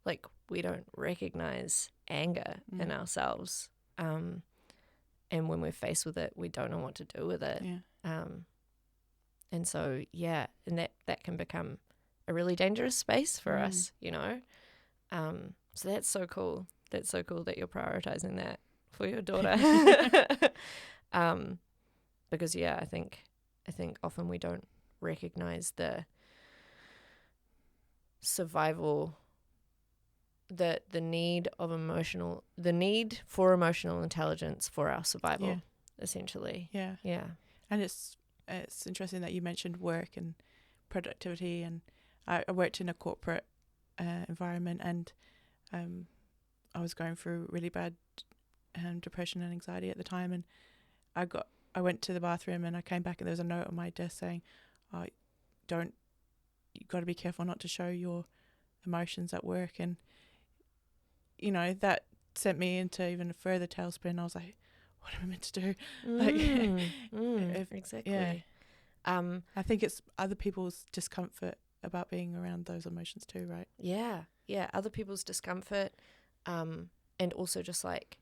like we don't recognize anger in ourselves, and when we're faced with it, we don't know what to do with it. And so and that can become a really dangerous space for us, you know. So that's so cool. That's so cool that you're prioritizing that for your daughter. Because I think often we don't recognize survival, the need for emotional intelligence for our survival, essentially. Yeah. Yeah. And it's interesting that you mentioned work and productivity, and I worked in a corporate environment, and I was going through really bad depression and anxiety at the time, and I went to the bathroom and I came back and there was a note on my desk saying, you've got to be careful not to show your emotions at work. And that sent me into even a further tailspin. I was like, what am I meant to do? Exactly. Yeah. I think it's other people's discomfort about being around those emotions too, right? Yeah. Other people's discomfort, and also just like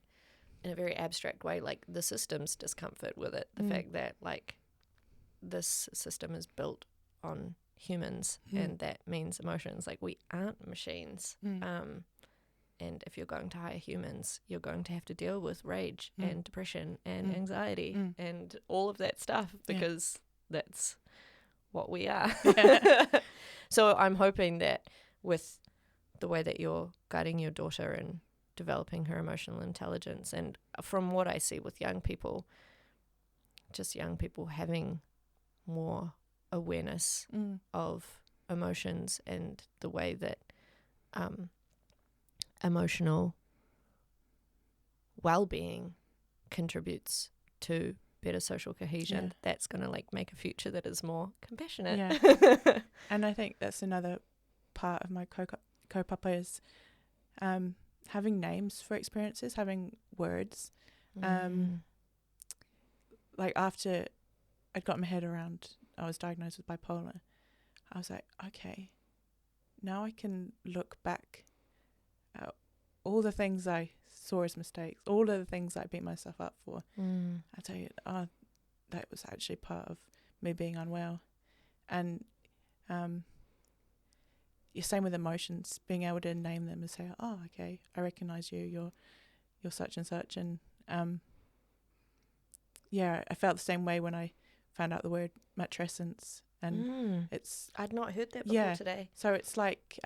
in a very abstract way, like the system's discomfort with it. The fact that like this system is built on humans, and that means emotions. Like, we aren't machines. And if you're going to hire humans, you're going to have to deal with rage and depression and anxiety and all of that stuff, because that's what we are. So I'm hoping that with the way that you're guiding your daughter and developing her emotional intelligence, and from what I see with young people, just young people having more awareness of emotions and the way that emotional well-being contributes to better social cohesion, that's going to like make a future that is more compassionate. And I think that's another part of my kaupapa is having names for experiences, having words. Like after I'd got my head around, I was diagnosed with bipolar, I was like, okay, now I can look back at all the things I saw as mistakes, all of the things I beat myself up for. I tell you, that was actually part of me being unwell. And you're same with emotions, being able to name them and say, oh, okay, I recognize you, you're such and such. And I felt the same way when I found out the word matrescence. And I'd not heard that before today. So it's like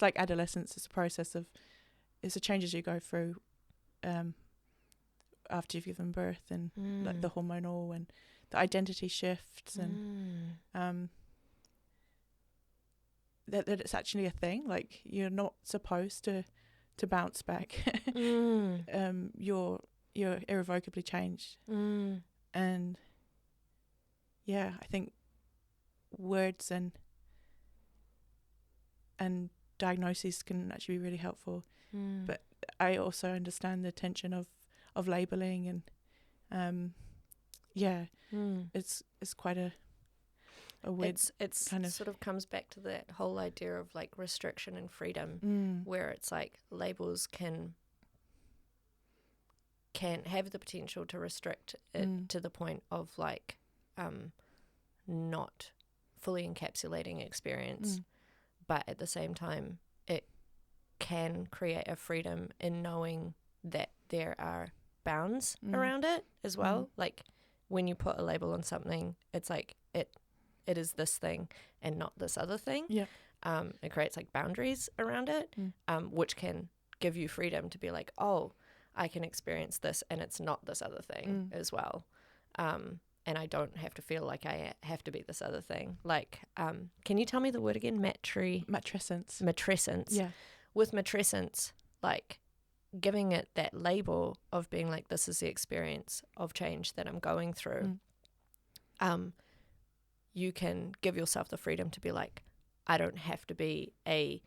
adolescence. It's a process of, it's the changes you go through after you've given birth, and like the hormonal and the identity shifts, and that it's actually a thing. Like, you're not supposed to bounce back. You're irrevocably changed. And I think words and diagnoses can actually be really helpful. But I also understand the tension of labeling, and it's quite a weird, it's kind of, sort of comes back to that whole idea of like restriction and freedom, where it's like labels can have the potential to restrict it to the point of like not fully encapsulating experience, but at the same time it can create a freedom in knowing that there are bounds around it as well. Like, when you put a label on something, it's like it is this thing and not this other thing. It creates like boundaries around it, which can give you freedom to be like, oh, I can experience this and it's not this other thing as well. And I don't have to feel like I have to be this other thing. Like, can you tell me the word again? matrescence. Matrescence. Yeah. With matrescence, like giving it that label of being like, this is the experience of change that I'm going through. You can give yourself the freedom to be like, I don't have to be I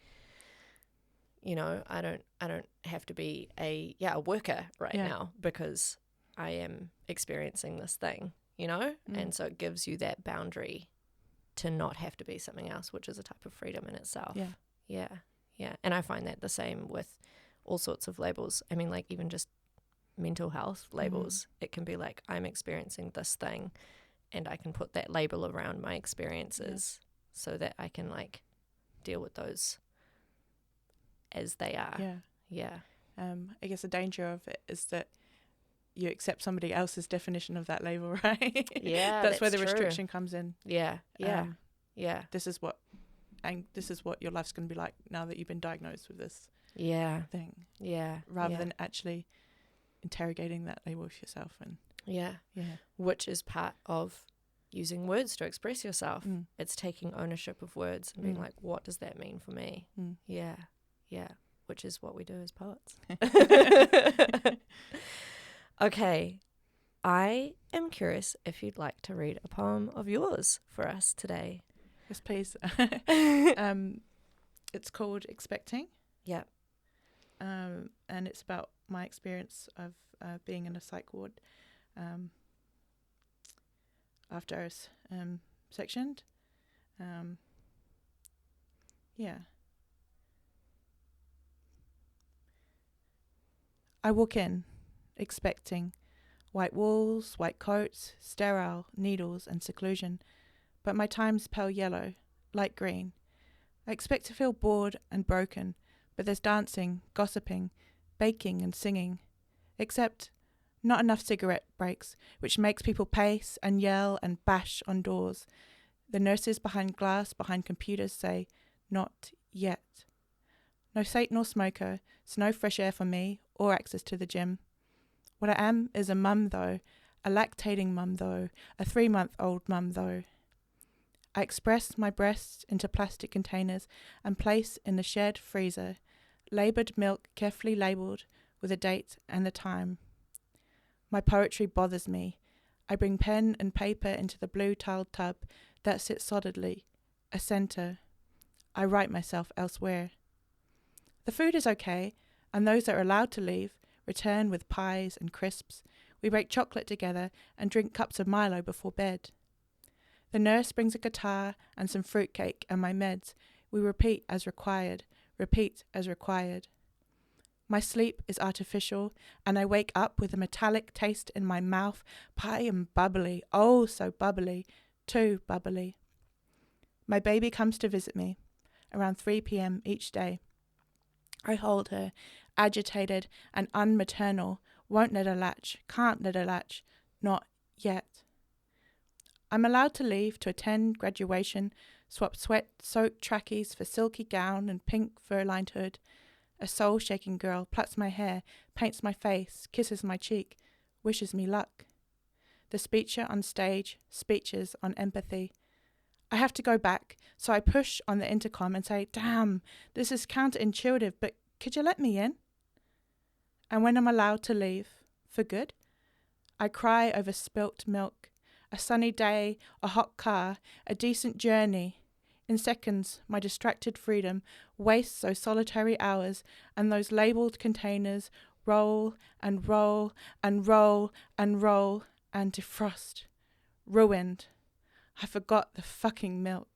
don't have to be a worker right now, because I am experiencing this thing, and so it gives you that boundary to not have to be something else, which is a type of freedom in itself. And I find that the same with all sorts of labels. I mean, like even just mental health labels, it can be like, I'm experiencing this thing, and I can put that label around my experiences so that I can like deal with those as they are. I guess the danger of it is that you accept somebody else's definition of that label, right? That's where the restriction comes in. This is what and this is what your life's going to be like now that you've been diagnosed with this Yeah. thing, Yeah. rather yeah. than actually interrogating that label for yourself. And Yeah. yeah. Which is part of using words to express yourself. Mm. It's taking ownership of words and being Mm. like, what does that mean for me? Mm. Yeah. Yeah. Which is what we do as poets. Okay. I am curious if you'd like to read a poem of yours for us today. Yes, please. It's called Expecting. Yeah. And it's about my experience of being in a psych ward after I was sectioned. Yeah. I walk in, expecting white walls, white coats, sterile needles and seclusion, but my time's pale yellow, light green. I expect to feel bored and broken, but there's dancing, gossiping, baking and singing. Except not enough cigarette breaks, which makes people pace and yell and bash on doors. The nurses behind glass, behind computers say, not yet. No Satan or smoker, so no fresh air for me, or access to the gym. What I am is a mum though, a lactating mum though, a 3-month-old mum though. I express my breasts into plastic containers and place in the shared freezer, laboured milk carefully labelled with a date and the time. My poetry bothers me. I bring pen and paper into the blue tiled tub that sits solidly, a centre. I write myself elsewhere. The food is okay, and those that are allowed to leave return with pies and crisps. We bake chocolate together and drink cups of Milo before bed. The nurse brings a guitar and some fruitcake and my meds. We repeat as required, repeat as required. My sleep is artificial, and I wake up with a metallic taste in my mouth, pie and bubbly, oh so bubbly, too bubbly. My baby comes to visit me around 3 p.m. each day. I hold her, agitated and unmaternal, won't let her latch, can't let her latch, not yet. I'm allowed to leave to attend graduation, swap sweat-soaked trackies for silky gown and pink fur-lined hood. A soul-shaking girl plucks my hair, paints my face, kisses my cheek, wishes me luck. The speecher on stage, speeches on empathy. I have to go back, so I push on the intercom and say, damn, this is counterintuitive, but could you let me in? And when I'm allowed to leave, for good, I cry over spilt milk, a sunny day, a hot car, a decent journey. In seconds, my distracted freedom wastes those solitary hours, and those labelled containers roll and roll and roll and roll and defrost. Ruined. I forgot the fucking milk.